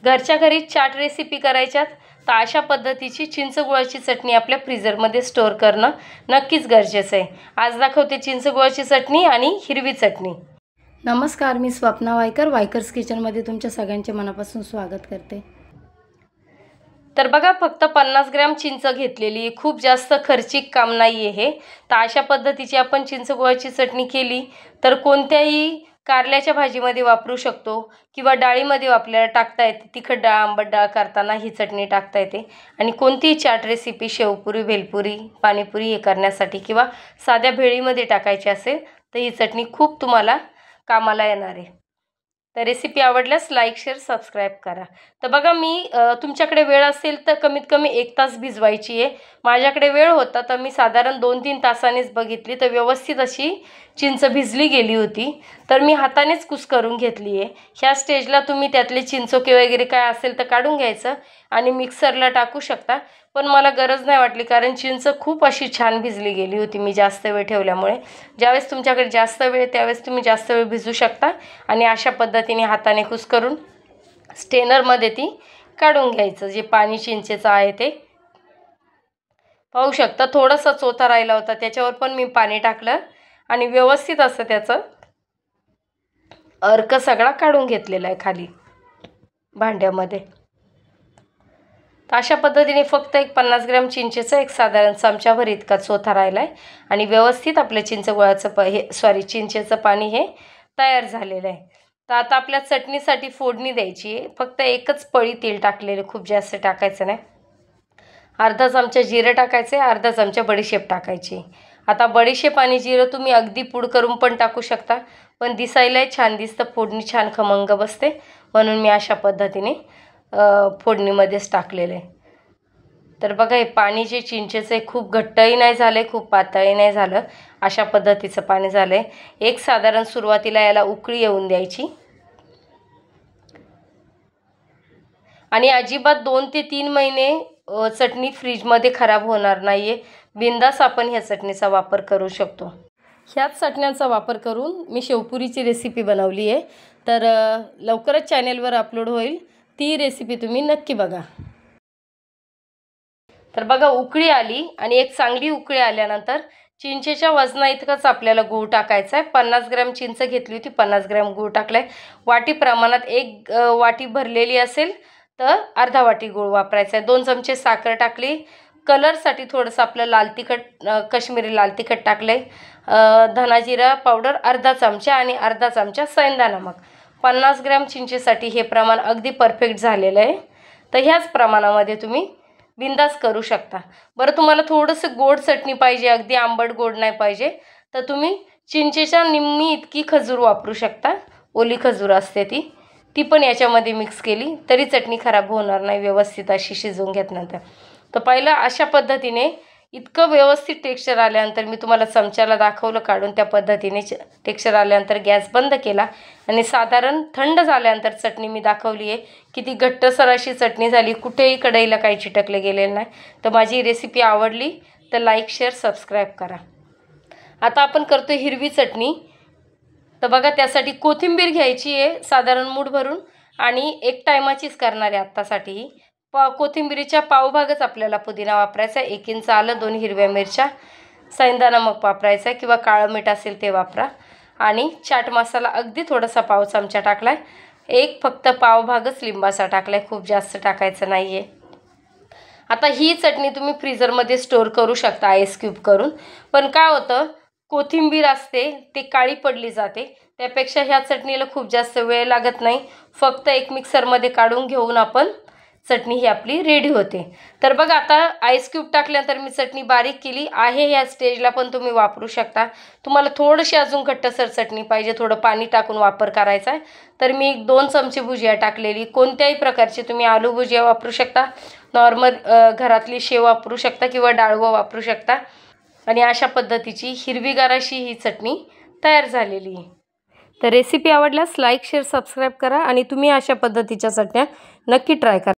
घरच्या घरी चाट रेसिपी करायच्यात तर अशा पद्धतीची चिंच गुळाची चटणी आपल्या फ्रीजरमध्ये स्टोअर करणं नक्कीच गरजेचं आहे। आज दाखवते चिंच गुळाची चटणी आणि हिरवी चटणी। नमस्कार, मी स्वप्ना वायकर, वायकर्स किचनमध्ये तुमच्या सगळ्यांचे मनापासून स्वागत करते। तर बघा, फक्त 50 ग्रॅम चिंच घेतलेली आहे, खूप जास्त खर्चिक काम नाही आहे हे। तर अशा पद्धतीची आपण चिंच गुळाची चटणी केली तर कोणत्याही कारल्याच्या भाजीमध्ये वापरू शकतो किंवा डाळीमध्ये आपल्याला टाकता येते। तिखट डाळ, आंबट डाळ करताना ही चटणी टाकता येते आणि कोणतीही चाट रेसिपी, शेवपुरी, भेलपुरी, पाणीपुरी हे करण्यासाठी किंवा साध्या भेळीमध्ये टाकायची असेल तर ही चटणी खूप तुम्हाला कामाला येणार आहे। तर रेसिपी आवडल्यास लाईक, शेअर, सबस्क्राईब करा। तर बघा, मी तुमच्याकडे वेळ असेल तर कमीत कमी 1 तास भिजवायची आहे। माझ्याकडे वेळ होता तर मी साधारण 2-3 तासांनीच बघितली तर व्यवस्थित अशी चिंच भिजली गेली होती। तर मी हातानेच कुस्करून घेतली आहे। ह्या स्टेजला तुम्ही त्यातले चिंचोके वगैरे काय असेल तर काढून घ्यायचं आणि मिक्सरला टाकू शकता, पण मला गरज नाही वाटली कारण चिंच खूप अशी छान भिजली गेली होती मी जास्त वेळ ठेवल्यामुळे। ज्यावेळेस तुमच्याकडे जास्त वेळ त्यावेळेस तुम्ही जास्त वेळ भिजू शकता आणि अशा पद्धतीने हाताने कुस्करून स्ट्रेनरमध्ये ती काढून घ्यायचं। जे पाणी चिंचेचं आहे ते पाहू शकता, थोडासा चोथा राहिला होता त्याच्यावर पण मी पाणी टाकलं आणि व्यवस्थित असं त्याचं अर्क सगळा काढून घेतलेला आहे खाली भांड्यामध्ये। तर अशा पद्धतीने फक्त एक 50 ग्रॅम चिंचेचा एक साधारण चमचाभर इतका चोथा राहिला आहे आणि व्यवस्थित आपल्या चिंचेचं पाणी हे तयार झालेलं आहे। तर आता आपल्या चटणीसाठी फोडणी द्यायची आहे। फक्त एकच पळी तेल टाकलेलं, खूप जास्त टाकायचं नाही। अर्धा चमचा जिरं टाकायचे, अर्धा चमचा बडीशेप टाकायची। आता बडीशेप आणि जिरं तुम्ही अगदी पूड करून पण टाकू शकता, पण दिसायलाही छान दिसतं, फोडणी छान खमंग बसते, म्हणून मी अशा पद्धतीने फोडणीमध्येच टाकलेलं आहे। तर बघा, हे पाणी जे चिंचेचं आहे खूप घट्टही नाही झालं, खूप पातळही नाही झालं, अशा पद्धतीचं पाणी झालं आहे। एक साधारण सुरुवातीला याला उकळी येऊन द्यायची आणि अजिबात 2 ते 3 महिने चटणी फ्रीजमध्ये खराब होणार नाही आहे। बिंदास आपण ह्या चटणीचा वापर करू शकतो। ह्याच चटण्यांचा वापर करून मी शेवपुरीची रेसिपी बनवली आहे, तर लवकरच चॅनेलवर अपलोड होईल, ती रेसिपी तुम्ही नक्की बघा। तर बघा, उकळी आली आणि एक चांगली उकळी आल्यानंतर चिंचेच्या वजना इतकाच आपल्याला गूळ टाकायचा आहे। 50 ग्रॅम चिंच घेतली होती, 50 ग्रॅम गूळ टाकलाय। वाटी प्रमाणात 1 वाटी भरलेली असेल तर अर्धा वाटी गूळ वापरायचा आहे। 2 चमचे साखर टाकली। कलरसाठी थोडंसं आपलं लाल तिखट, काश्मीरी लाल तिखट टाकले। धना जिरा पावडर अर्धा चमचा आणि अर्धा चमचा सेंधा नमक। 50 ग्रॅम चिंचेसाठी हे प्रमाण अगदी परफेक्ट झालेलं आहे। तर ह्याच प्रमाणामध्ये तुम्ही बिंदास करू शकता। बरं, तुम्हाला थोडंसं गोड चटणी पाहिजे, अगदी आंबट गोड नाही पाहिजे, तर तुम्ही चिंचेच्या निम्मी इतकी खजूर वापरू शकता। ओली खजूर असते ती पण याच्यामध्ये मिक्स केली तरी चटणी खराब होणार नाही, व्यवस्थित अशी शिजवून घेतल्यानंतर। तर पहिलं अशा पद्धतीने इतकं व्यवस्थित टेक्स्चर आल्यानंतर मी तुम्हाला चमच्याला दाखवलं काढून, त्या पद्धतीने टेक्स्चर आल्यानंतर गॅस बंद केला आणि साधारण थंड झाल्यानंतर चटणी मी दाखवली आहे। किती घट्टसर अशी चटणी झाली, कुठेही कढईला काही चिटकले गेलेलं नाही। तर माझी रेसिपी आवडली तर लाईक, शेअर, सबस्क्राईब करा। आता आपण करतो हिरवी चटणी। तर बघा, त्यासाठी कोथिंबीर घ्यायची आहे साधारण मूठ भरून आणि एक टायमाचीच करणार आहे आत्तासाठी ही। कोथिंबीरीच्या पावभागच आपल्याला पुदिना वापरायचा, 1 इंच आलं, 2 हिरव्या मिरच्या, सेंधा नमक वापरायचा किंवा काळं मीठ असेल ते वापरा आणि चाट मसाला अगदी थोडासा पाव चमचा टाकलाय। एक फक्त पावभागच लिंबाचा टाकलाय, खूप जास्त टाकायचं नाही आहे। आता ही चटणी तुम्ही फ्रीजरमध्ये स्टोअर करू शकता आईस क्यूब करून, पण काय होतं, कोथिंबीर असते ते काळी पडली जाते, त्यापेक्षा ह्या चटणीला खूप जास्त वेळ लागत नाही। फक्त एक मिक्सरमध्ये काढून घेऊन आपण चटणी ही आपली रेडी होते। तर बघा, आता आईस क्यूब टाकल्यानंतर मी चटणी बारीक केली आहे। ह्या स्टेजला पण तुम्ही वापरू शकता। तुम्हाला थोडीशी अजून घट्टसर चटणी पाहिजे, थोडं पाणी टाकून वापर करायचा आहे, तर मी 2 चमचे भुजिया टाकलेली। कोणत्याही प्रकारची तुम्ही आलू भुजिया वापरू शकता, नॉर्मल घरातली शेव वापरू शकता किंवा डाळवं वापरू शकता आणि अशा पद्धतीची हिरवीगार अशी ही चटणी तयार झालेली आहे। तर रेसिपी आवडल्यास लाईक, शेअर, सबस्क्राईब करा आणि तुम्ही अशा पद्धतीच्या चटण्या नक्की ट्राय करा।